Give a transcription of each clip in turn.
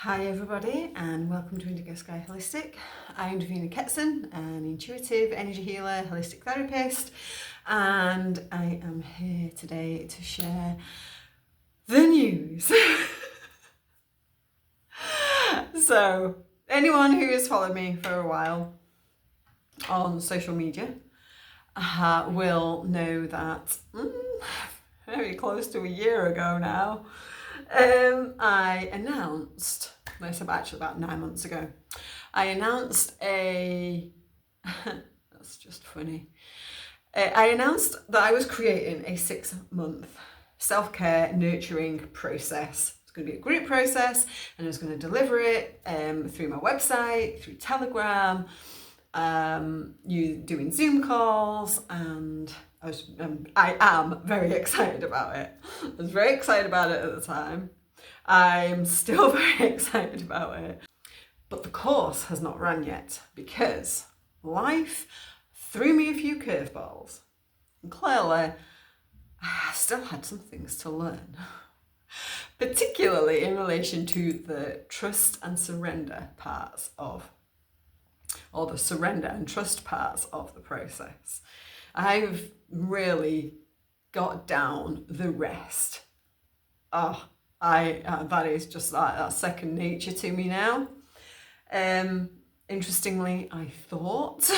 Hi everybody and welcome to Indigo Sky Holistic. I'm Davina, an intuitive energy healer, holistic therapist, and I am here today to share the news. So anyone who has followed me for a while on social media will know that very close to a year ago now, I announced, actually about 9 months ago, I announced that's just funny. I announced that I was creating a 6-month self-care nurturing process. It's going to be a group process and I was going to deliver it through my website, through Telegram, you doing Zoom calls, and I am very excited about it. I was very excited about it at the time. I'm still very excited about it. But the course has not run yet because life threw me a few curveballs. And clearly, I still had some things to learn, particularly in relation to the trust and surrender parts of, or the surrender and trust parts of the process. I've really got down the rest. That is just like that second nature to me now. Interestingly, I thought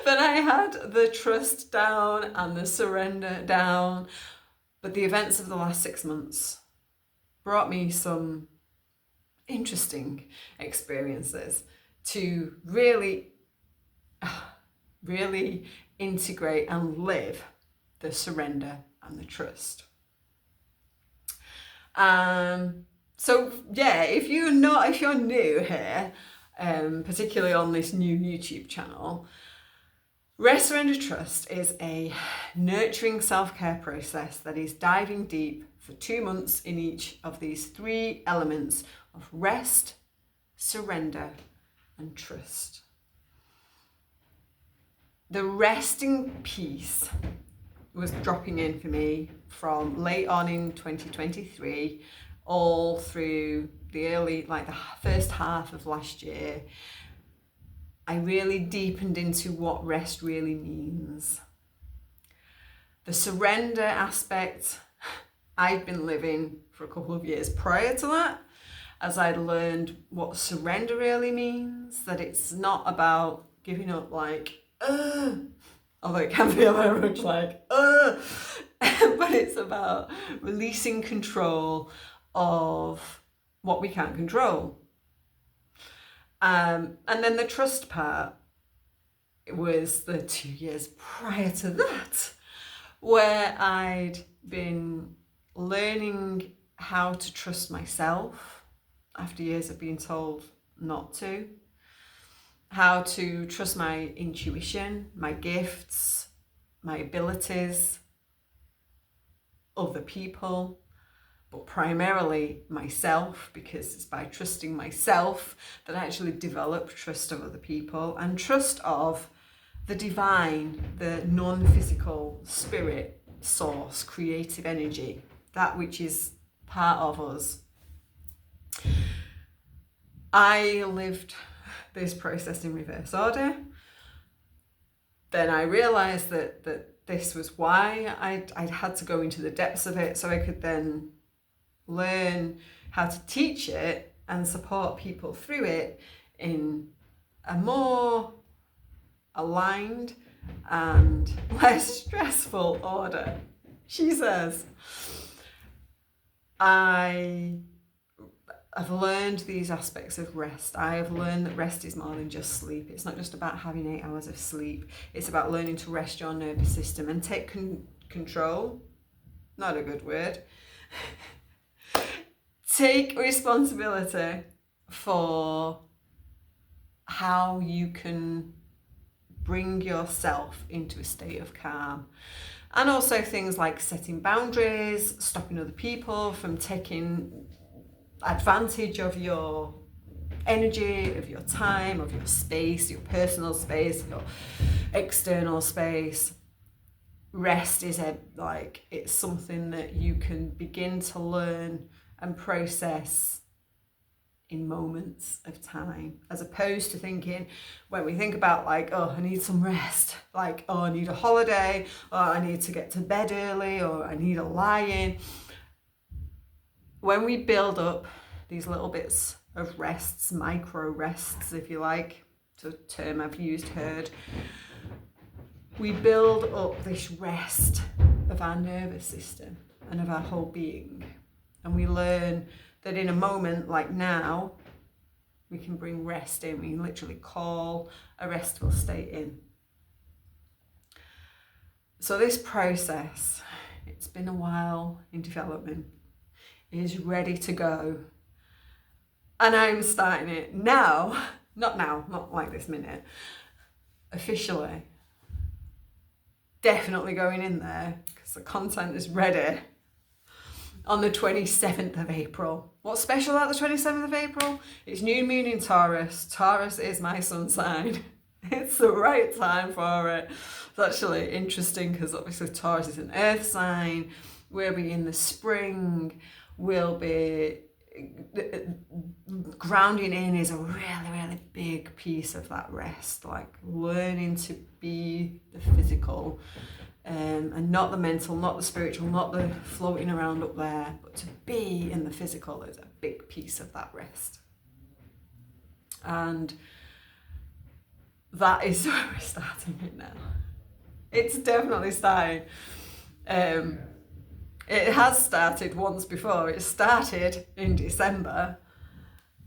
that I had the trust down and the surrender down, but the events of the last 6 months brought me some interesting experiences to really integrate and live the surrender and the trust. So yeah, if you're new here, particularly on this new YouTube channel, Rest, Surrender, Trust is a nurturing self-care process that is diving deep for 2 months in each of these 3 elements of rest, surrender, and trust. The resting piece was dropping in for me from late on in 2023 all through the first half of last year. I really deepened into what rest really means. The surrender aspect I'd been living for a couple of years prior to that, as I'd learned what surrender really means, that it's not about giving up although it can feel very much but it's about releasing control of what we can't control. And then the trust part was the 2 years prior to that, where I'd been learning how to trust myself after years of being told not to, how to trust my intuition, my gifts, my abilities, other people, but primarily myself, because it's by trusting myself that I actually develop trust of other people and trust of the divine, the non-physical spirit, source, creative energy, that which is part of us. I lived this process in reverse order. Then I realized that this was why I'd had to go into the depths of it, so I could then learn how to teach it and support people through it in a more aligned and less stressful order. She says, I've learned these aspects of rest. I have learned that rest is more than just sleep. It's not just about having 8 hours of sleep. It's about learning to rest your nervous system and take control. Not a good word. Take responsibility for how you can bring yourself into a state of calm. And also things like setting boundaries, stopping other people from taking advantage of your energy, of your time, of your space, your personal space, your external space. Rest is it's something that you can begin to learn and process in moments of time, as opposed to thinking, when we think about like, oh, I need some rest, like, oh, I need a holiday, or I need to get to bed early, or I need a lie-in. When we build up these little bits of rests, micro rests, if you like, it's a term I've heard, we build up this rest of our nervous system and of our whole being. And we learn that in a moment like now, we can bring rest in. We can literally call a restful state in. So this process, it's been a while in development, is ready to go. And I'm starting it now, not like this minute, officially. Definitely going in there because the content is ready. On the 27th of April. What's special about the 27th of April? It's new moon in Taurus. Taurus is my sun sign. It's the right time for it. It's actually interesting because obviously Taurus is an earth sign. We'll be in the spring. We'll be grounding in is a really, really big piece of that rest, like learning to be the physical. And not the mental, not the spiritual, not the floating around up there, but to be in the physical is a big piece of that rest. And that is where we're starting it now. It's definitely starting. It has started once before. It started in December.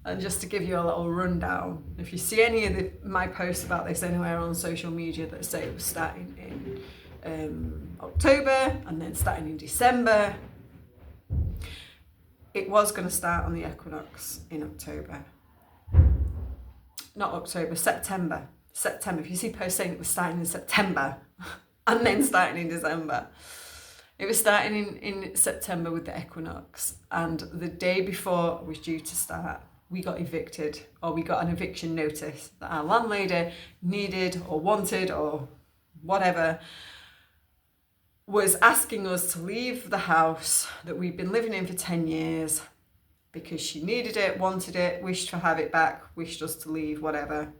And just to give you a little rundown, if you see any of my posts about this anywhere on social media that say it was starting in October and then starting in December, it was going to start on the equinox in October. Not October, September. If you see posts saying it was starting in September and then starting in December, it was starting in September with the equinox, and the day before it was due to start, we got evicted, or we got an eviction notice that our landlady needed or wanted or whatever, was asking us to leave the house that we'd been living in for 10 years because she needed it, wanted it, wished to have it back, wished us to leave, whatever.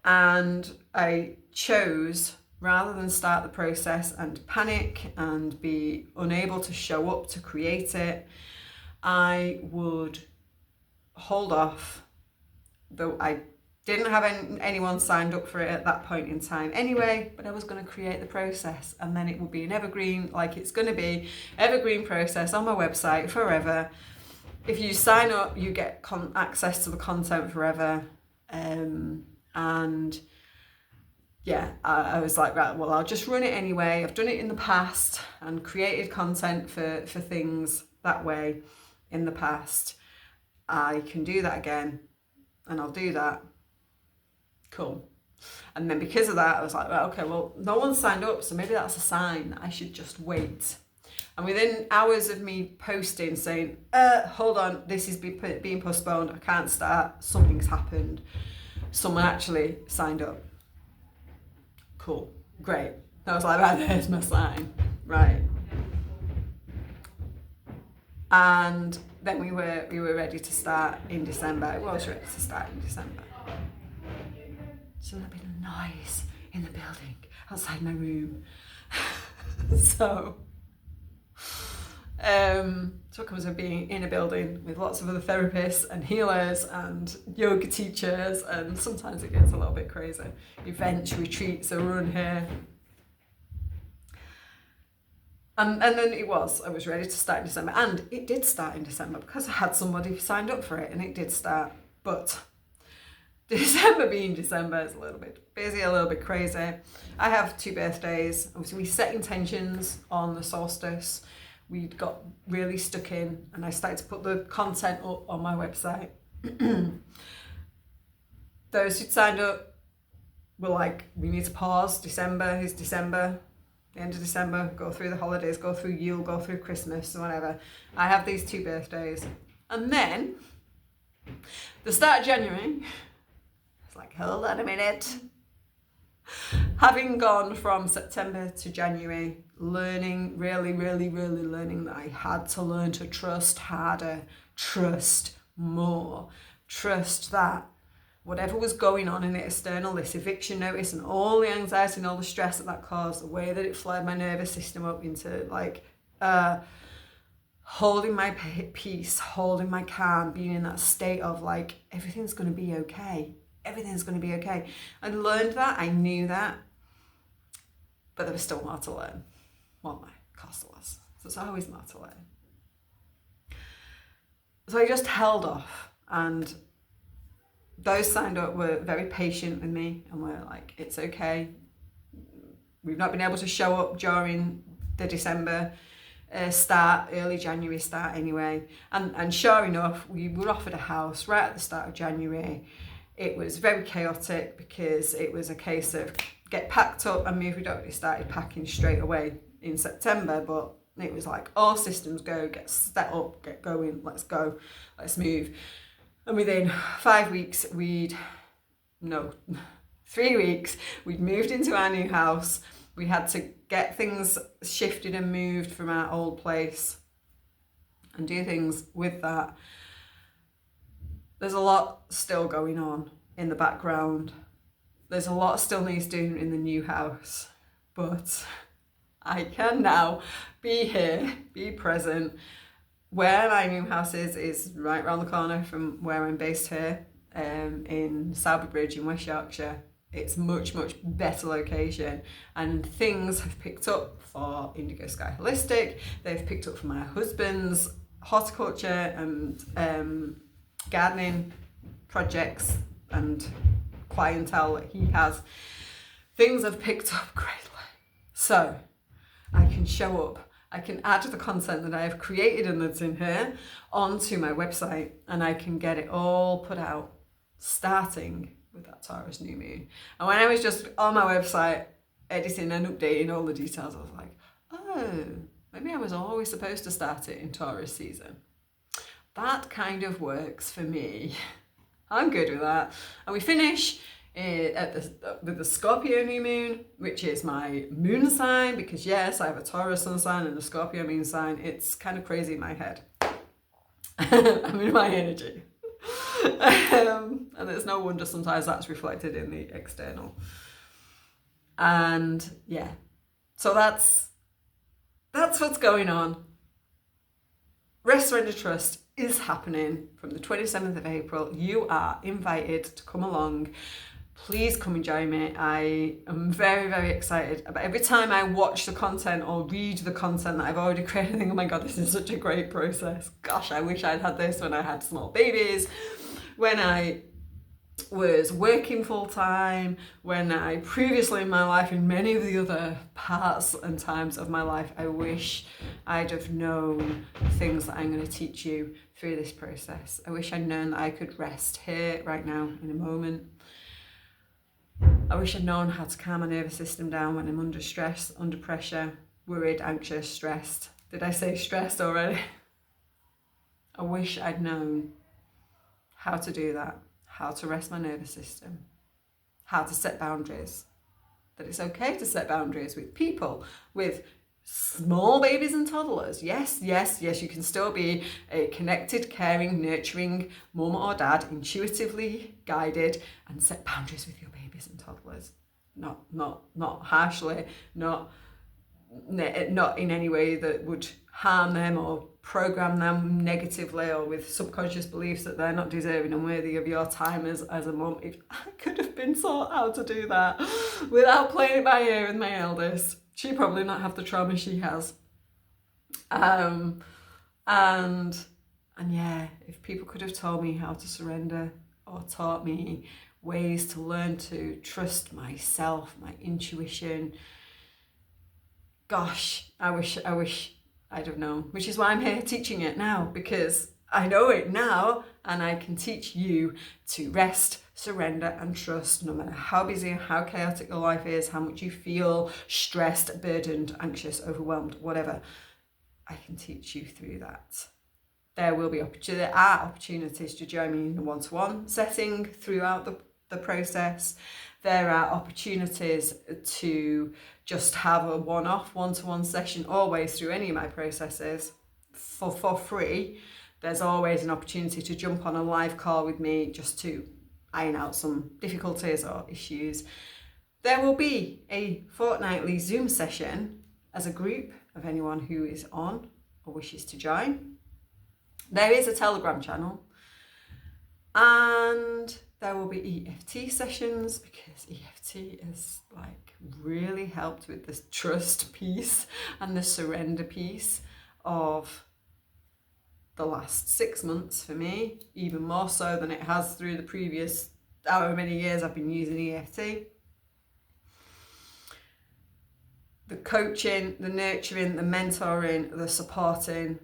And I chose, rather than start the process and panic and be unable to show up to create it, I would hold off, though I didn't have anyone signed up for it at that point in time anyway, but I was going to create the process, and then it would be an evergreen, like it's going to be evergreen process on my website forever. If you sign up, you get access to the content forever. And yeah, I was like, right, well, I'll just run it anyway. I've done it in the past and created content for things that way in the past. I can do that again, and I'll do that. Cool. And then because of that, I was like, well, okay, well, no one signed up, so maybe that's a sign that I should just wait. And within hours of me posting saying, hold on, this is being postponed, I can't start, something's happened, someone actually signed up. Cool, great. I was like, right, there's my sign, right. And then we were ready to start in December. I was ready to start in December. So there'd been a noise in the building outside my room. So it comes with being in a building with lots of other therapists and healers and yoga teachers, and sometimes it gets a little bit crazy. Events, retreats are run here. And then I was ready to start in December, and it did start in December because I had somebody signed up for it, and it did start. But December being December is a little bit busy, a little bit crazy. I have 2 birthdays. Obviously, we set intentions on the solstice. We got really stuck in, and I started to put the content up on my website. Those who'd signed up were like, we need to pause. December is December. The end of December, go through the holidays, go through Yule, go through Christmas, whatever. I have these 2 birthdays. And then, the start of January, it's like, hold on a minute. Having gone from September to January, really learning that I had to learn to trust harder, trust more. Trust that whatever was going on in the external, this eviction notice and all the anxiety and all the stress that caused, the way that it flared my nervous system up into like holding my peace, holding my calm, being in that state of like, everything's going to be okay. Everything's going to be okay. I learned that, I knew that, but there was still more to learn. Well, of course there was. So there's always more to learn. So I just held off, and those signed up were very patient with me and were like, it's okay. We've not been able to show up during the December start, early January start anyway. And sure enough, we were offered a house right at the start of January. It was very chaotic because it was a case of get packed up and move. We'd already started packing straight away in September, but it was like all systems go, get set up, get going, let's go, let's move. And within 3 weeks, we'd moved into our new house. We had to get things shifted and moved from our old place and do things with that. There's a lot still going on in the background. There's a lot still needs doing in the new house, but I can now be here, be present. Where my new house is right around the corner from where I'm based here, in Sowerby Bridge in West Yorkshire. It's much, much better location, and things have picked up for Indigo Sky Holistic. They've picked up for my husband's horticulture and gardening projects and clientele that he has. Things have picked up greatly. So I can show up, I can add the content that I have created and that's in here onto my website, and I can get it all put out, starting with that Taurus new moon. And when I was just on my website editing and updating all the details, I was like, oh, maybe I was always supposed to start it in Taurus season. That kind of works for me. I'm good with that. And we finish with the Scorpio new moon, which is my moon sign, because yes, I have a Taurus sun sign and a Scorpio moon sign. It's kind of crazy in my head. I'm in my energy. And it's no wonder sometimes that's reflected in the external. And yeah, so that's what's going on. Rest, Surrender, Trust is happening from the 27th of April. You are invited to come along. Please come and join me. I am very, very excited. But every time I watch the content or read the content that I've already created, I think, oh my God, this is such a great process. Gosh, I wish I'd had this when I had small babies, when I was working full time, when I previously in my life, in many of the other parts and times of my life, I wish I'd have known the things that I'm going to teach you through this process. I wish I'd known that I could rest here right now in a moment. I wish I'd known how to calm my nervous system down when I'm under stress, under pressure, worried, anxious, stressed. Did I say stressed already? I wish I'd known how to do that, how to rest my nervous system, how to set boundaries, that it's okay to set boundaries with people, with small babies and toddlers. Yes, you can still be a connected, caring, nurturing mum or dad, intuitively guided, and set boundaries with your babies and toddlers. Not harshly, not in any way that would harm them or program them negatively or with subconscious beliefs that they're not deserving and worthy of your time as a mum. If I could have been taught how to do that without playing it by ear with my eldest, she'd probably not have the trauma she has. And yeah, if people could have told me how to surrender or taught me ways to learn to trust myself, my intuition, gosh, I wish I'd have known, which is why I'm here teaching it now, because I know it now and I can teach you to rest, surrender and trust, no matter how busy, how chaotic your life is, how much you feel stressed, burdened, anxious, overwhelmed, whatever. I can teach you through that. There are opportunities to join me in a one-to-one setting throughout the process. There are opportunities to just have a one-off, one-to-one session always through any of my processes for free. there's always an opportunity to jump on a live call with me just to iron out some difficulties or issues. There will be a fortnightly Zoom session as a group of anyone who is on or wishes to join. There is a Telegram channel, and there will be EFT sessions, because EFT has like really helped with this trust piece and the surrender piece of the last 6 months for me, even more so than it has through the previous however many years I've been using EFT. The coaching, the nurturing, the mentoring, the supporting,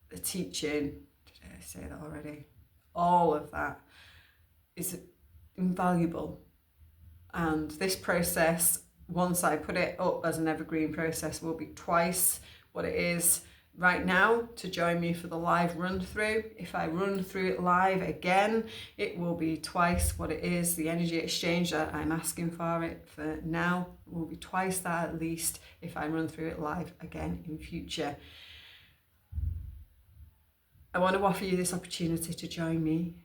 the teaching, did I say that already? All of that is invaluable. And this process, once I put it up as an evergreen process, will be twice what it is right now to join me for the live run through. If I run through it live again, it will be twice what it is. The energy exchange that I'm asking for it for now will be twice that at least if I run through it live again in future. I want to offer you this opportunity to join me.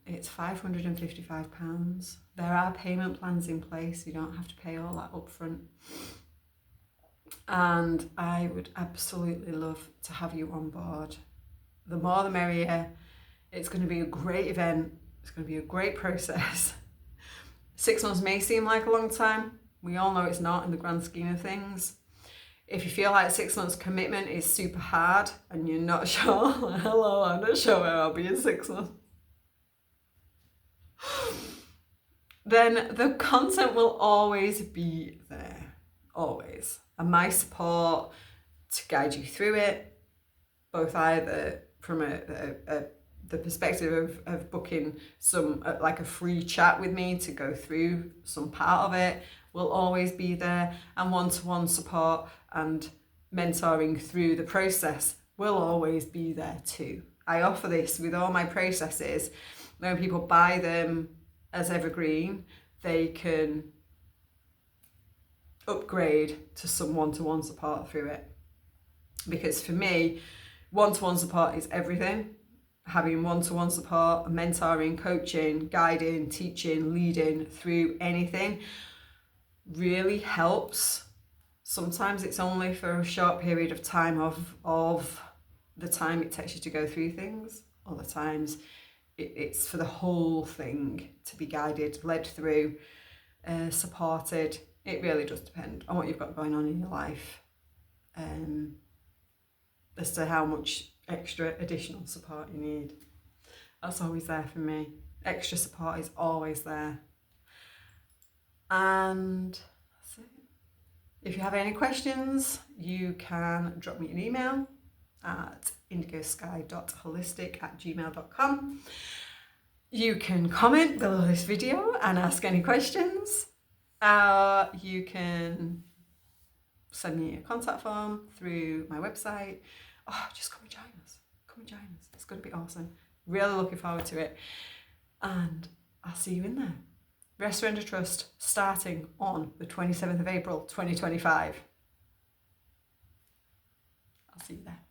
It's £555. There are payment plans in place. You don't have to pay all that up front. And I would absolutely love to have you on board. The more the merrier. It's going to be a great event. It's going to be a great process. 6 months may seem like a long time. We all know it's not in the grand scheme of things. If you feel like 6 months commitment is super hard and you're not sure, hello, I'm not sure where I'll be in 6 months, then the content will always be there, always. And my support to guide you through it, both either from the perspective of booking some like a free chat with me to go through some part of it, will always be there, and one-to-one support and mentoring through the process will always be there too. I offer this with all my processes. When people buy them as evergreen, they can upgrade to some one-to-one support through it. Because for me, one-to-one support is everything. Having one-to-one support, mentoring, coaching, guiding, teaching, leading through anything really helps. Sometimes it's only for a short period of time of the time it takes you to go through things. Other times it's for the whole thing to be guided, led through, supported. It really does depend on what you've got going on in your life, as to how much extra additional support you need. That's always there for me. Extra support is always there. And that's it. If you have any questions, you can drop me an email at indigosky.holistic@gmail.com. You can comment below this video and ask any questions. You can send me a contact form through my website. Oh, just come and join us. Come and join us. It's going to be awesome. Really looking forward to it. And I'll see you in there. Rest, Surrender, Trust, starting on the 27th of April, 2025. I'll see you there.